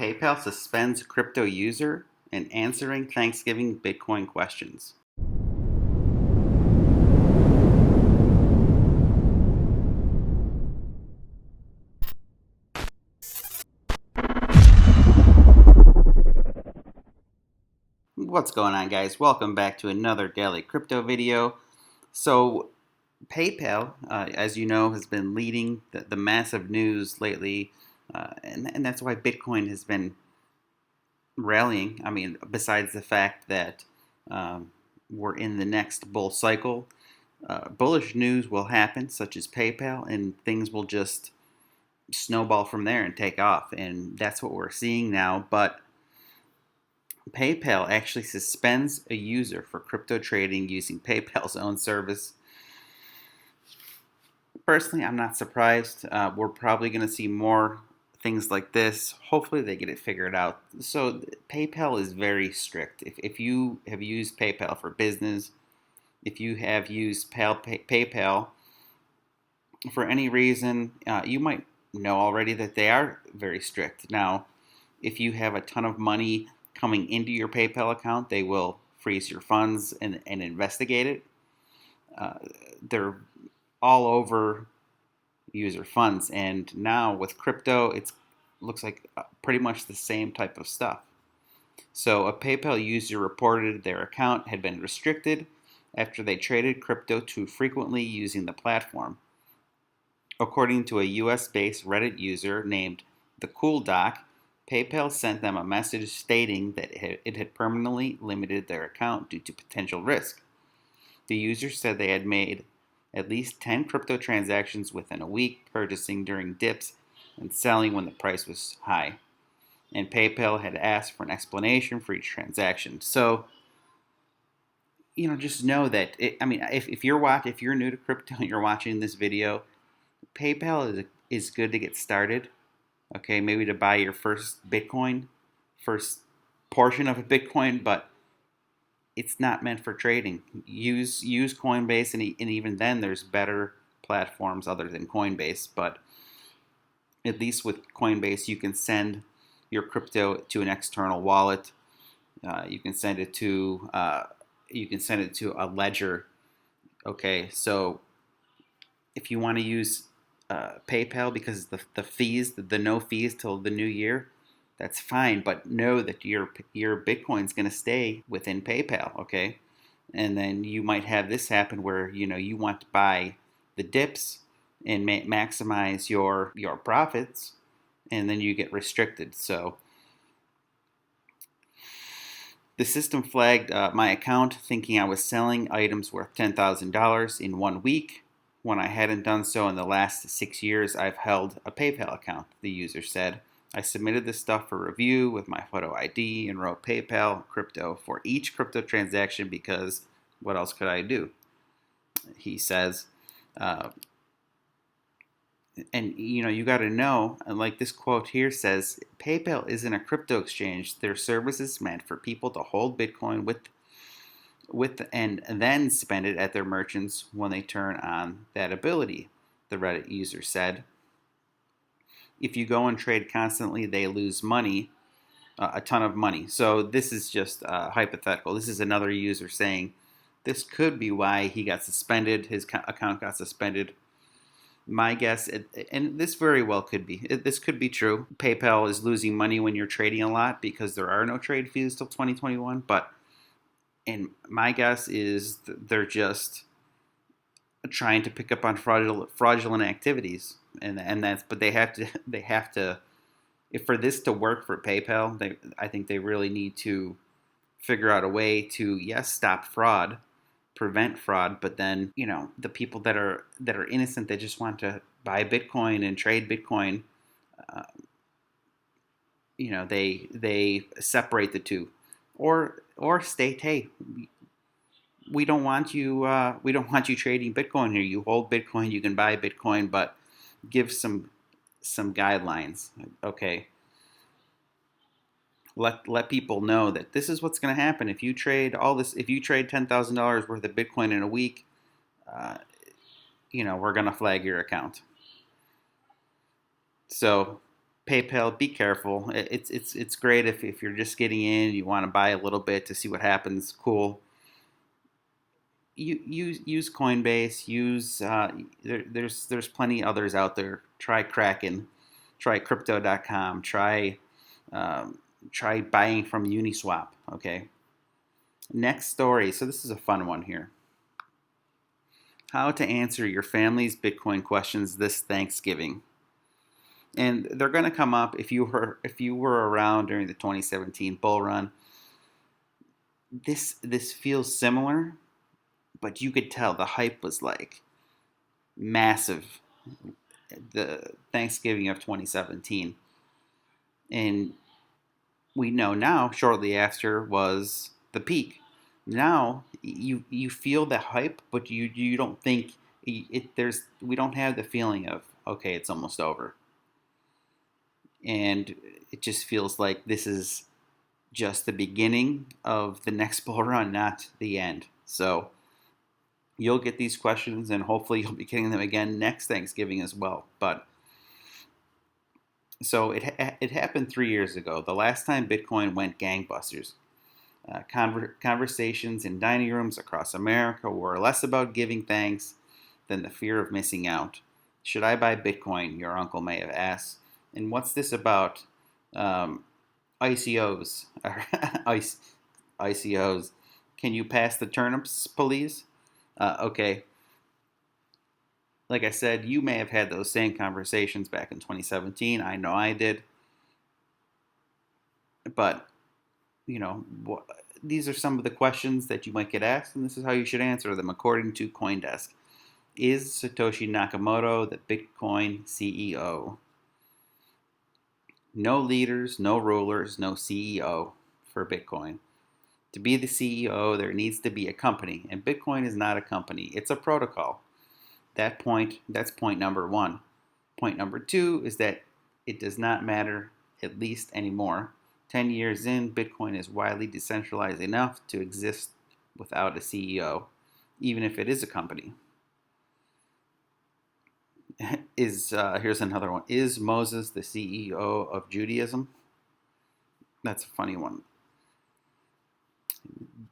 PayPal suspends crypto user and answering Thanksgiving Bitcoin questions. What's going on, guys? Welcome back to another daily crypto video. So, PayPal, as you know, has been leading the massive news lately, and that's why Bitcoin has been rallying. I mean, besides the fact that we're in the next bull cycle, bullish news will happen, such as PayPal, and things will just snowball from there and take off. And that's what we're seeing now. But PayPal actually suspends a user for crypto trading using PayPal's own service. Personally, I'm not surprised. We're probably going to see more things like this. Hopefully, they get it figured out. So, PayPal is very strict. If you have used PayPal for business, if you have used PayPal for any reason, you might know already that they are very strict. Now, if you have a ton of money coming into your PayPal account, they will freeze your funds and investigate it. They're all over user funds, and now with crypto, it looks like pretty much the same type of stuff. So a PayPal user reported their account had been restricted after they traded crypto too frequently using the platform. According to a US-based Reddit user named the Cool Doc, PayPal sent them a message stating that it had permanently limited their account due to potential risk. The user said they had made at least 10 crypto transactions within a week, purchasing during dips and selling when the price was high. And PayPal had asked for an explanation for each transaction. So, just know that, if you're new to crypto and you're watching this video, PayPal is good to get started. Okay, maybe to buy your first Bitcoin, first portion of a Bitcoin, but it's not meant for trading. Use Coinbase, and even then, there's better platforms other than Coinbase. But at least with Coinbase, you can send your crypto to an external wallet. You can send it to a ledger. Okay, so if you want to use PayPal because the fees, the no fees till the new year, that's fine. But know that your Bitcoin's going to stay within PayPal, okay? And then you might have this happen where you want to buy the dips and maximize your profits, and then you get restricted. So the system flagged my account, thinking I was selling items worth $10,000 in 1 week, when I hadn't done so in the last 6 years I've held a PayPal account, the user said. I submitted this stuff for review with my photo ID and wrote PayPal crypto for each crypto transaction because what else could I do? He says. And you got to know, like this quote here says, PayPal isn't a crypto exchange. Their service is meant for people to hold Bitcoin with and then spend it at their merchants when they turn on that ability, the Reddit user said. If you go and trade constantly, they lose money, a ton of money. So this is just hypothetical. This is another user saying this could be why he got suspended, his account got suspended. My guess, and this very well could be, this could be true. PayPal is losing money when you're trading a lot because there are no trade fees till 2021, but and my guess is they're just trying to pick up on fraudulent activities, and that's, but they have to if for this to work for PayPal, I think they really need to figure out a way to, yes, stop fraud, prevent fraud, but then the people that are innocent, that just want to buy Bitcoin and trade Bitcoin, uh, they separate the two, or state, hey, we don't want you trading Bitcoin here. You hold Bitcoin, you can buy Bitcoin, but give some guidelines. Okay, let people know that this is what's going to happen if you trade all this. If you trade $10,000 worth of Bitcoin in a week, uh, we're going to flag your account. So PayPal, be careful. It's great if you're just getting in, you want to buy a little bit to see what happens. Cool. Use Coinbase. Use there's plenty others out there. Try Kraken. Try Crypto.com. Try buying from Uniswap. Okay. Next story. So this is a fun one here. How to answer your family's Bitcoin questions this Thanksgiving. And they're going to come up if you were around during the 2017 bull run. This feels similar, but you could tell the hype was like massive the Thanksgiving of 2017. And we know now shortly after was the peak. Now you feel the hype, but you don't think we don't have the feeling of okay, it's almost over. And it just feels like this is just the beginning of the next bull run, not the end. So you'll get these questions, and hopefully you'll be getting them again next Thanksgiving as well. But so it happened 3 years ago, the last time Bitcoin went gangbusters. Conversations in dining rooms across America were less about giving thanks than the fear of missing out. Should I buy Bitcoin? Your uncle may have asked. And what's this about? ICOs. ICOs. Can you pass the turnips, please? Okay. Like I said, you may have had those same conversations back in 2017. I know I did. But, these are some of the questions that you might get asked, and this is how you should answer them according to CoinDesk. Is Satoshi Nakamoto the Bitcoin CEO? No leaders, no rulers, no CEO for Bitcoin. To be the CEO, there needs to be a company, and Bitcoin is not a company, it's a protocol. That's point number one. Point number two is that it does not matter, at least anymore. 10 years in, Bitcoin is widely decentralized enough to exist without a CEO, even if it is a company. Here's another one. Is Moses the CEO of Judaism? That's a funny one.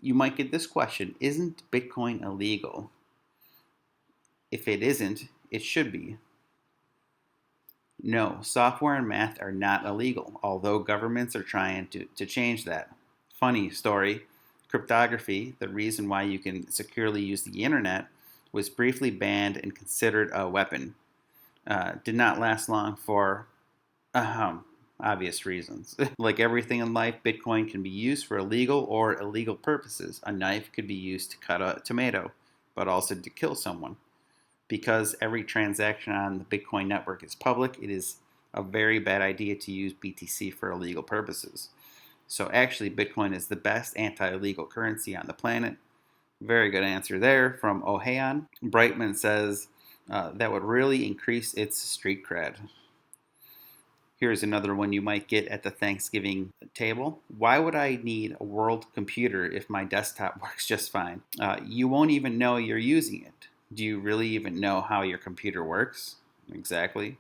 You might get this question. Isn't Bitcoin illegal? If it isn't, it should be. No, software and math are not illegal, although governments are trying to change that. Funny story. Cryptography, the reason why you can securely use the internet, was briefly banned and considered a weapon. Did not last long for obvious reasons. Like everything in life, Bitcoin can be used for illegal or illegal purposes. A knife could be used to cut a tomato, but also to kill someone. Because every transaction on the Bitcoin network is public, it is a very bad idea to use BTC for illegal purposes. So actually, Bitcoin is the best anti-illegal currency on the planet. Very good answer there from Ohayon. Brightman says that would really increase its street cred. Here's another one you might get at the Thanksgiving table. Why would I need a world computer if my desktop works just fine? You won't even know you're using it. Do you really even know how your computer works? Exactly.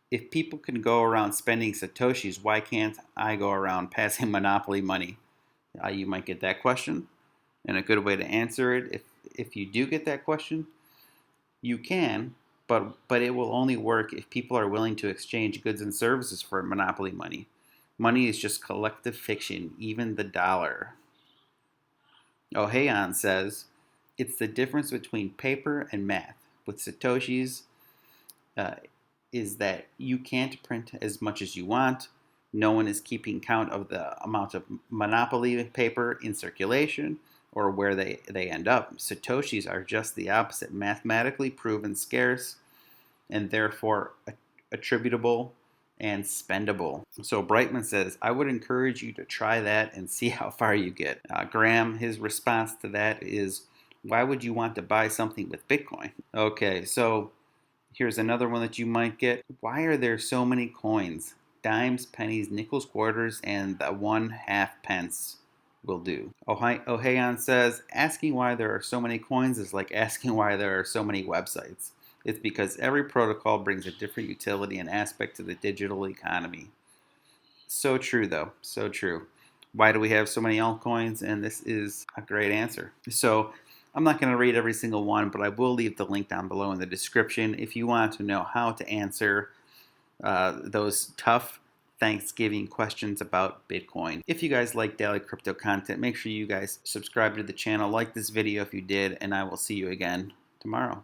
If people can go around spending Satoshis, why can't I go around passing monopoly money? You might get that question. And a good way to answer it, if you do get that question, you can, but it will only work if people are willing to exchange goods and services for monopoly money. Money is just collective fiction, even the dollar. Ohayon says, it's the difference between paper and math. With Satoshis, is that you can't print as much as you want. No one is keeping count of the amount of monopoly paper in circulation or where they end up. Satoshis are just the opposite, mathematically proven scarce and therefore attributable and spendable. So Brightman says, I would encourage you to try that and see how far you get. Graham, his response to that is, why would you want to buy something with Bitcoin? Okay, so here's another one that you might get. Why are there so many coins? Dimes, pennies, nickels, quarters, and the 1/2 pence will do. Ohayon says, asking why there are so many coins is like asking why there are so many websites. It's because every protocol brings a different utility and aspect to the digital economy. So true, though. So true. Why do we have so many altcoins? And this is a great answer. So I'm not going to read every single one, but I will leave the link down below in the description if you want to know how to answer those tough Thanksgiving questions about Bitcoin. If you guys like daily crypto content, make sure you guys subscribe to the channel, like this video if you did, and I will see you again tomorrow.